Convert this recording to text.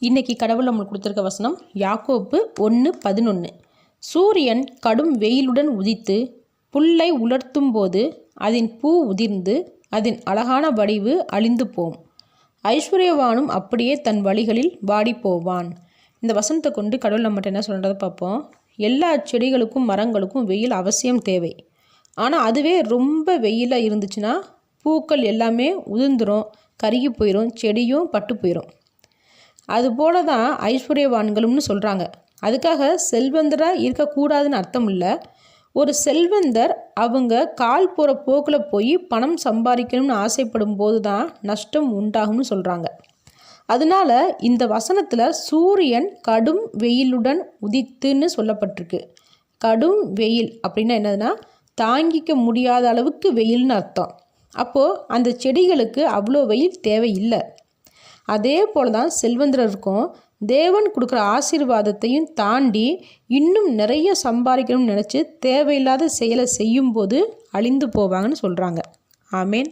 இன்றைக்கி கடவுள் நம்மளுக்கு கொடுத்துருக்க வசனம் யாக்கோப்பு 1:11. சூரியன் கடும் வெயிலுடன் உதித்து புல்லை உலர்த்தும் போது அதன் பூ உதிர்ந்து அதன் அழகான வடிவு அழிந்து போம். ஐஸ்வர்யவானும் அப்படியே தன் வழிகளில் வாடி போவான். இந்த வசனத்தை கொண்டு கடவுள் நம்மகிட்ட என்ன சொல்கிறத பார்ப்போம். எல்லா செடிகளுக்கும் மரங்களுக்கும் வெயில் அவசியம் தேவை. ஆனால் அதுவே ரொம்ப வெயிலாக இருந்துச்சுன்னா பூக்கள் எல்லாமே உதிர்ந்துடும், கருகி போயிடும், செடியும் பட்டு போயிடும். அதுபோல தான் ஐஸ்வர்யவான்களும்னு சொல்கிறாங்க. அதுக்காக செல்வந்தராக இருக்கக்கூடாதுன்னு அர்த்தம் இல்லை. ஒரு செல்வந்தர் அவங்க கால் போகிற போக்கில் போய் பணம் சம்பாதிக்கணும்னு ஆசைப்படும் போது தான் நஷ்டம் உண்டாகும்னு சொல்கிறாங்க. அதனால இந்த வசனத்தில் சூரியன் கடும் வெயிலுடன் உதித்துன்னு சொல்லப்பட்டிருக்கு. கடும் வெயில் அப்படின்னா என்னதுன்னா தாங்கிக்க முடியாத அளவுக்கு வெயில்னு அர்த்தம். அப்போது அந்த செடிகளுக்கு அவ்வளோ வெயில் தேவையில்லை. அதே போல் தான் செல்வந்தருக்கும் தேவன் கொடுக்குற ஆசீர்வாதத்தையும் தாண்டி இன்னும் நிறைய சம்பாதிக்கணும்னு நினச்சி தேவையில்லாத செயலை செய்யும்போது அழிந்து போவாங்கன்னு சொல்கிறாங்க. ஆமேன்.